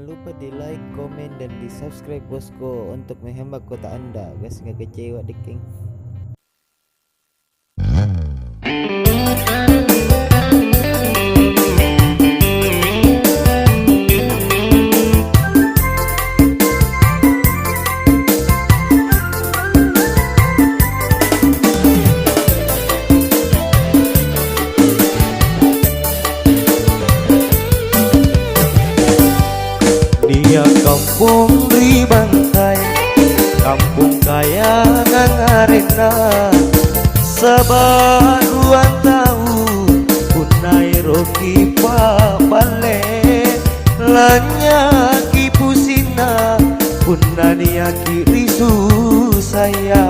lupa di like, komen, dan di subscribe bosku untuk menghemat kota anda. Guys, nggak kecewa deh King. Dia kampung di Bantai, kampung kaya ngarena. Sebaruan tahu punai roki pa bale lanya ki pusina punani aki risu saya.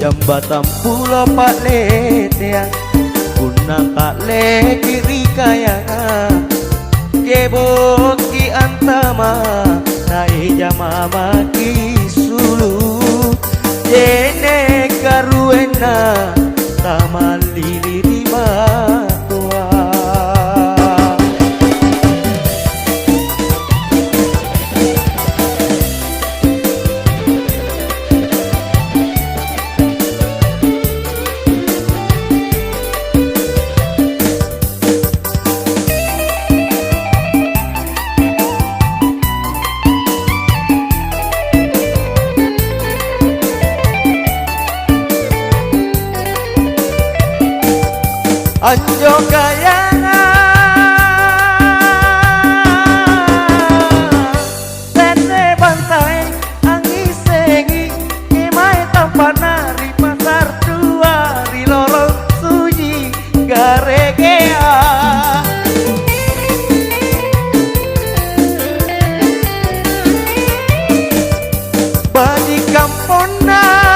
Jambatan pulau Pak Leteang guna tak le kiri kaya kebo ki antama nai jamama ki sulu jene karuena taman lili di matua. Anjo kayangan Tete Bantai Anggi sengi Kimai tampanari pasar dua di lorong suji garegea. Badi kampona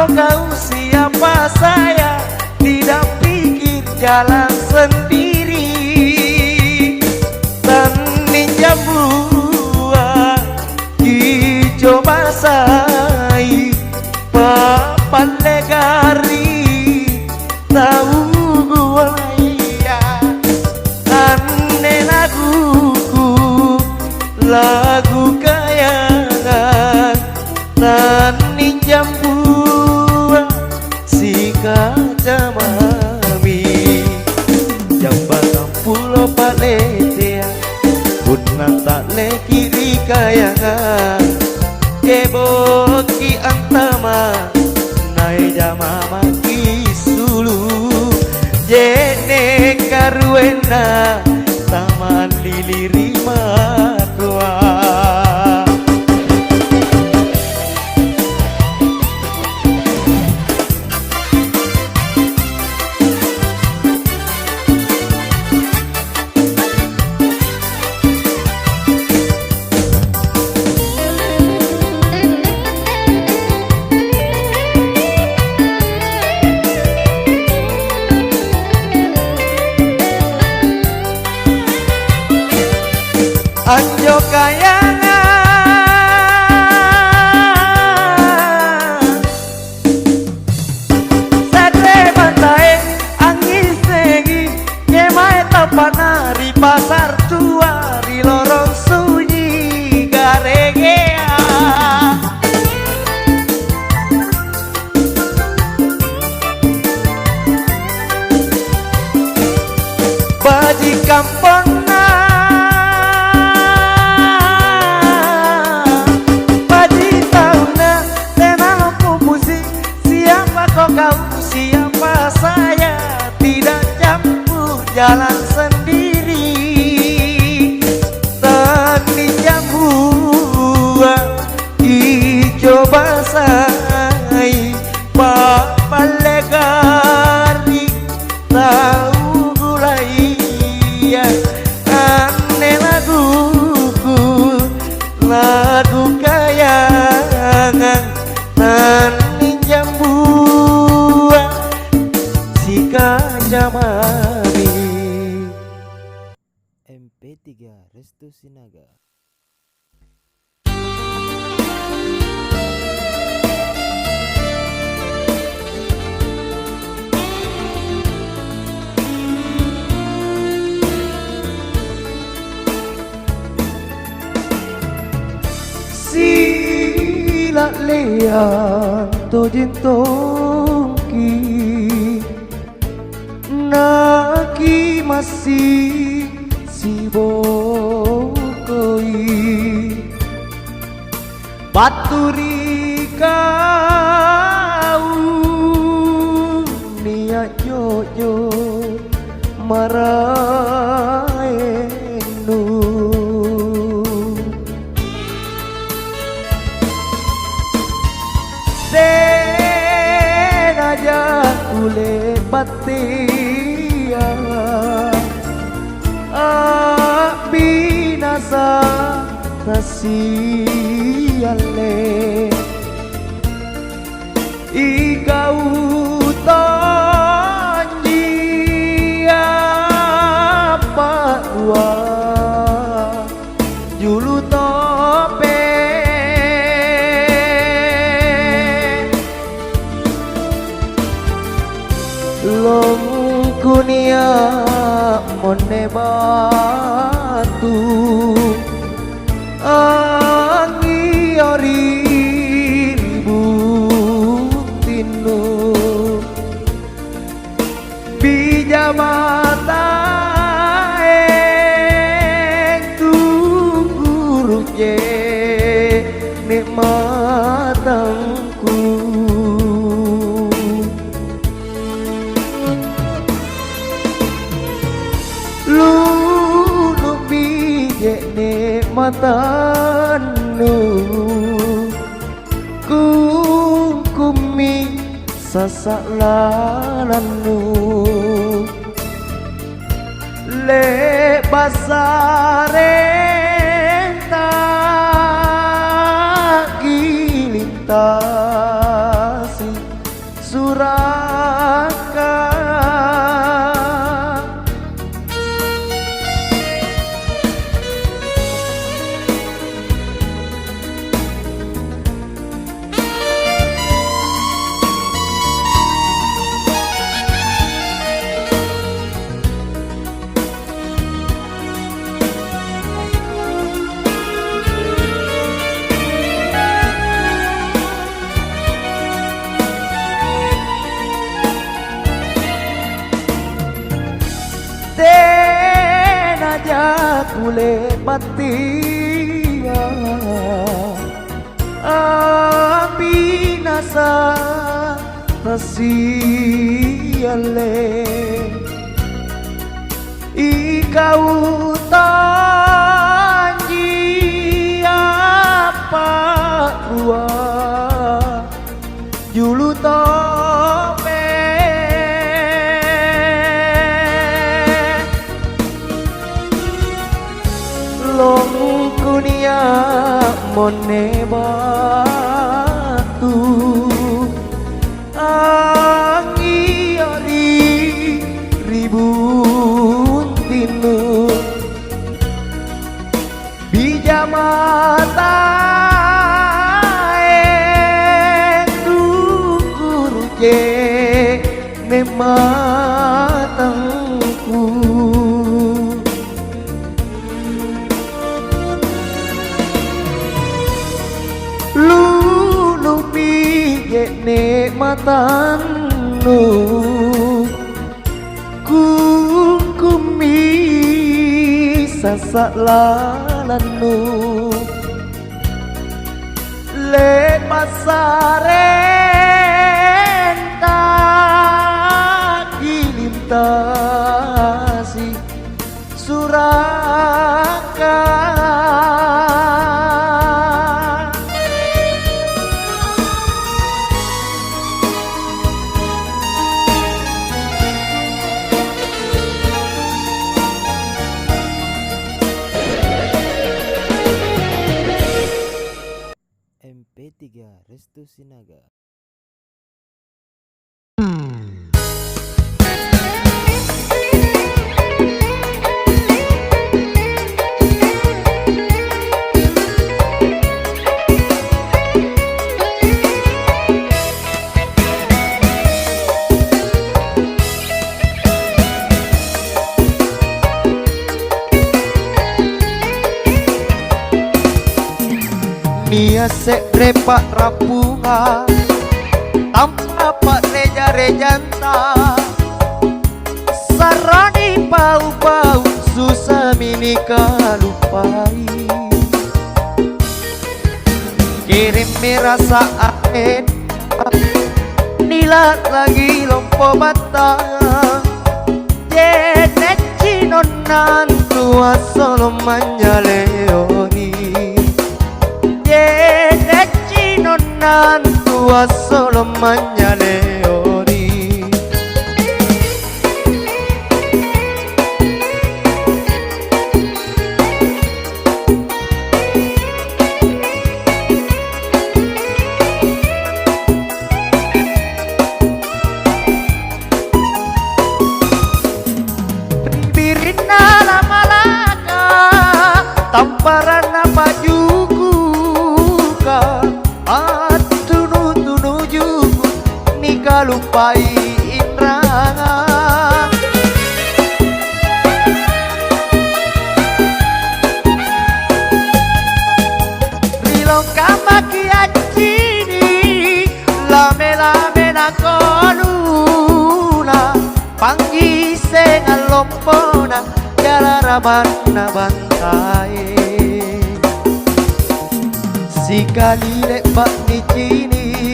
kau siapa saya, tidak pikir jalan sendiri. Dan ninja buah hijau basai papan legari tahu gua iya. Aneh laguku lagu kayangan dan ninja kaca mami jambatan pulau Pak Leteang guna tak le kiri kayangan kebo ki antama nai jamama ki sulu jene karuena taman lili matua. Anjo kayangan Sate Bantai Anggi sengi Kemai tampanari pasar tua di lorong sunyi garegea. Baji kampung kau siapa saya, tidak campur jalan sendiri. Tani jambu hijau basai papan legari tahu gulai ya. Aneh laguku lagu kayangan tani jambu kaca mami. MP3 Restu Sinaga. Sila lean to jentongki naki masih si bokoi baturi kau niat jojo maraenu aja ule batia binasa rasiale ikau tonji apa julu tope long kunia mone batu angi ori ributinu bijamata guru je nikmatangku lulu bije nikmatanu kumi sasak lalanu le basarenta gilintasi suraka kule batia binasa rasiale ikau tanji apa julu tope long kunia mone batu angi ori ribuntinu bijamata guru je nematangku lulu pije nikmatanu kumi sasak lalanu le pasarenta gilintasi suraka MP3 Restu Sinaga. repak rapunga tanpa pak reja-rejanta sarani pau-pau susah minika lupai kirim merasa aen nilat lagi lompo batang jenet cinonan tua solo manjaleoni jenet cinonan tua solo manjaleoni tamparan apa juga tunu juga nika lupai indra rilongka makiacini lame-lame na koluna panggise ngalompona jalaraban na bantai sikali lepak ni cini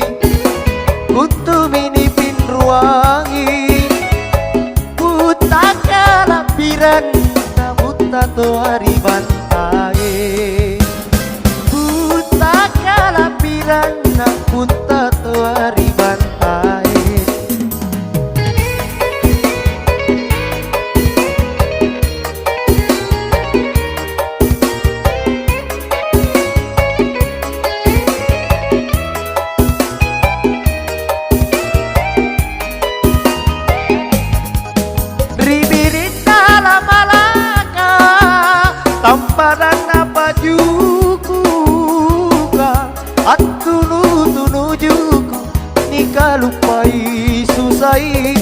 kutu mini pin ruangi buta kalapiran na buta to hari bantai buta kalapiran na buta to hari bantai tamparan apa juga tunu juga nika lupai susai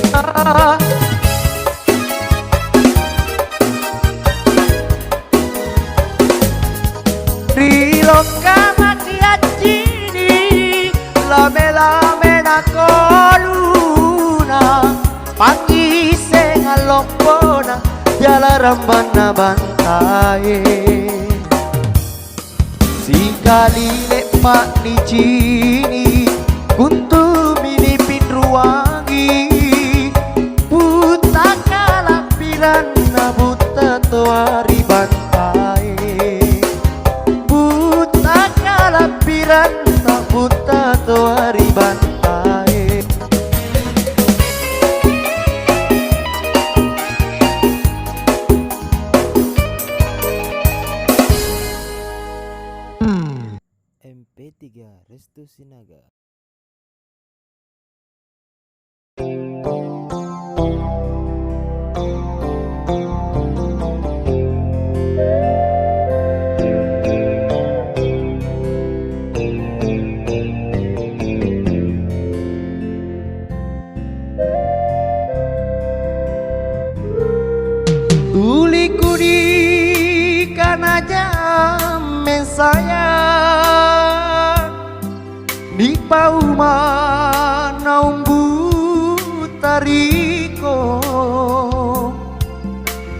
rilongka makiacini lame-lame na koluna panggise ngalompona jalaramban na bantai sikali lepak ni cini kuntu mini pin ruangi buta kalapiran na buta to hari bantai buta kalapiran na buta to hari bantai MP3 Restu Sinaga. Tuli kudi kana jamme sayang di pauma naumbu tariko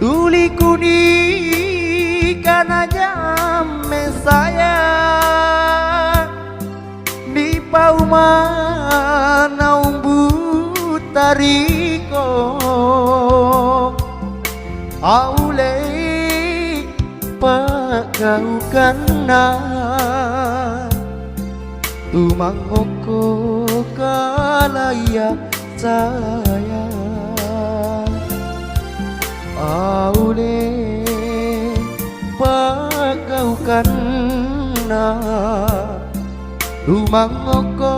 tuli kudi kana jamme sayang di pauma naumbu tariko aule pagau kana tumangoko kalaya saya aule pagau kana tumangoko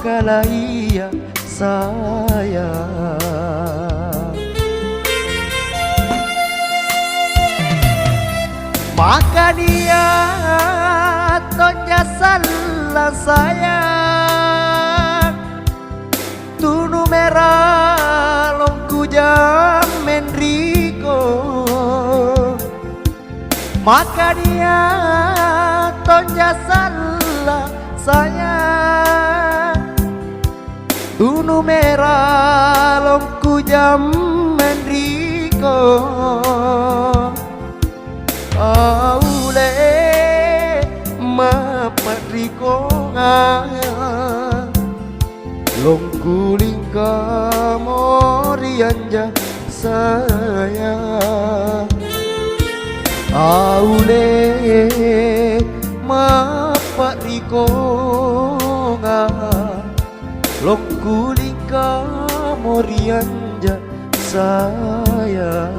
kalaya saya maka dia tonya salah saya tunu merah longku jamen riko maka dia tonya salah Tunu merah longku jam mendriko aule mapatriko longku lingka morianja saya aule mapatriko longku lingka morianja saya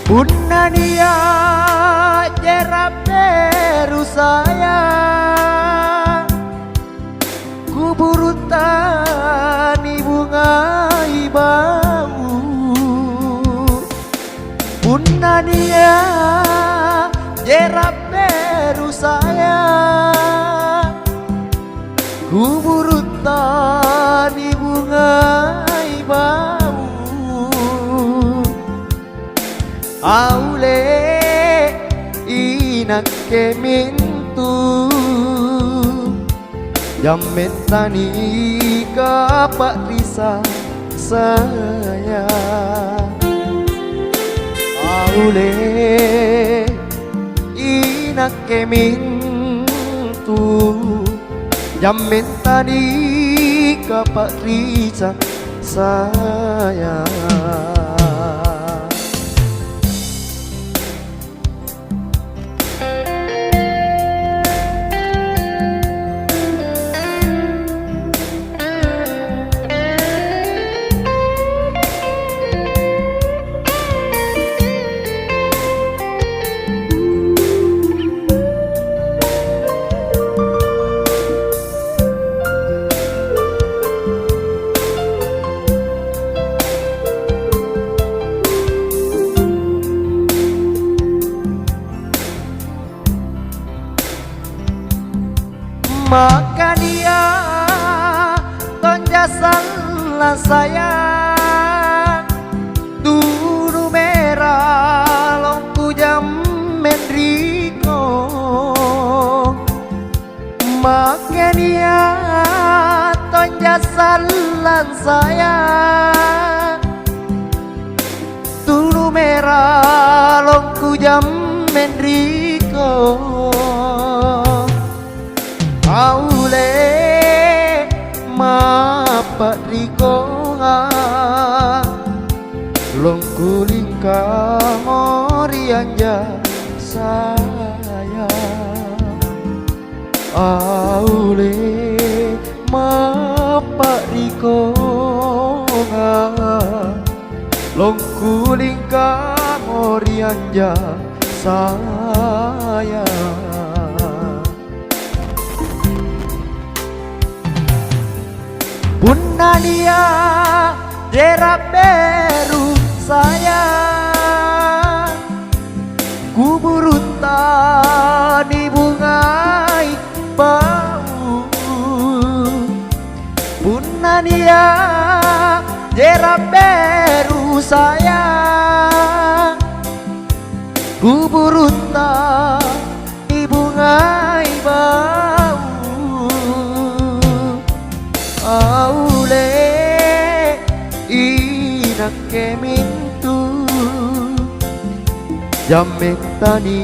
Punania jerap beru saya kuburu tani bunga bau Punania jerap beru saya kuburu tani bunga bau aule inak kemintu jamet tani kapak risa saya aule inak kemintu jamet tani kapak risa saya maka dia tonjasanlah saya tunu merah longku jam mendriko maka dia tonjasanlah saya tunu merah longku jam mendriko aule mapak riko longku lingka morianja saya aule mapak riko longku lingka morianja saya Punania derap beru saya kuburu tani bungai bau Punania derap beru saya kuburu tani bungai bau aule inak kemintu jamet tani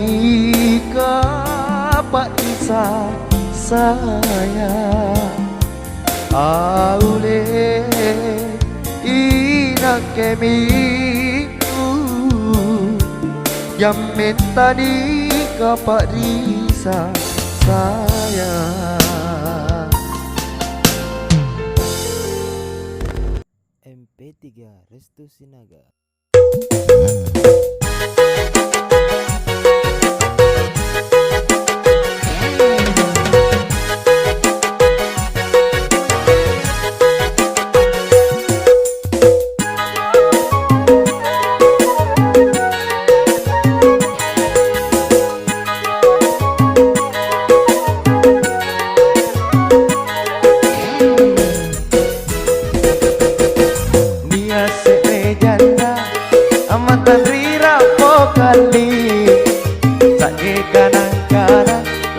kapak risa saya aule inak kemintu jamet tani kapak risa saya MP3 Restu Sinaga.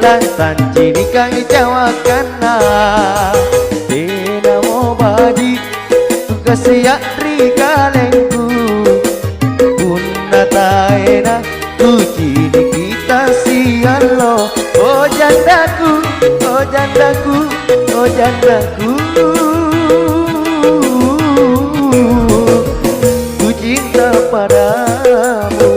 lantan ciri kang jawakana dinamo baji kasiak rikalengku punna taena tuji kita sialo oh jandaku oh jandaku oh jandaku ku cinta padamu.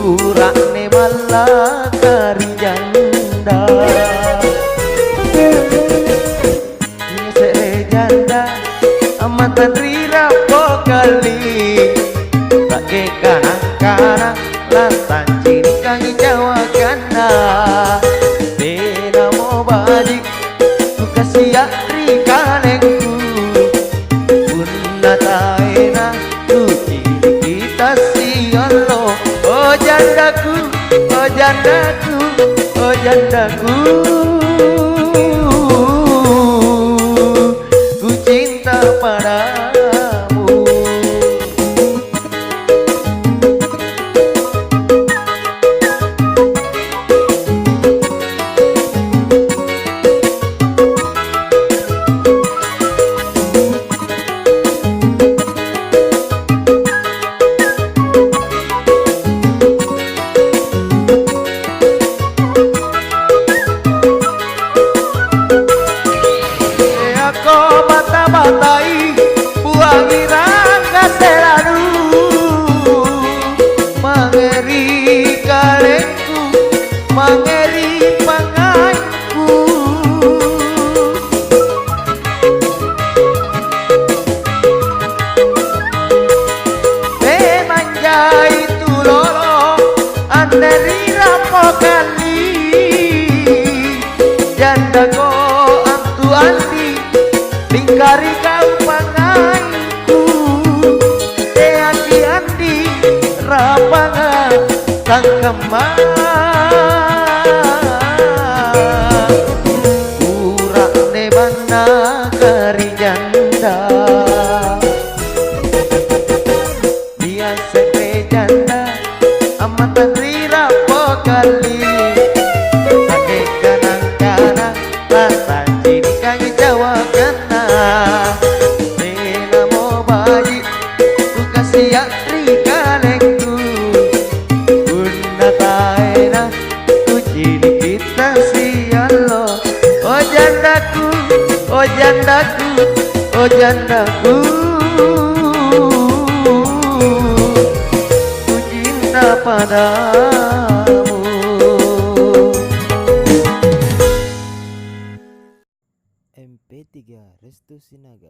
Urak ne malah kari janda Nyesek janda amatan rira pokali Rake kanang-kanang lantan ciri kang jawakana dinamo badik ku kasiak rikalengku punna taena tuji kita sialo oh jandaku oh jandaku oh jandaku ku cinta padamu. Matai buang iranga selalu mangeri kalengku mangeri panganku manjai tu lolo anderi rapokali janda ko antu anti lingkari kau panganku andi rapangan sang kemang urak ne bana kari janda dia sepe janda amatan rira pokali ake kanang-kanang lantan ciri kang jawakana dinamo baji ku kasiak rikalengku punna taena tuji kita sialo oh jandaku oh jandaku oh jandaku ku cinta padamu. MP3 Restu Sinaga.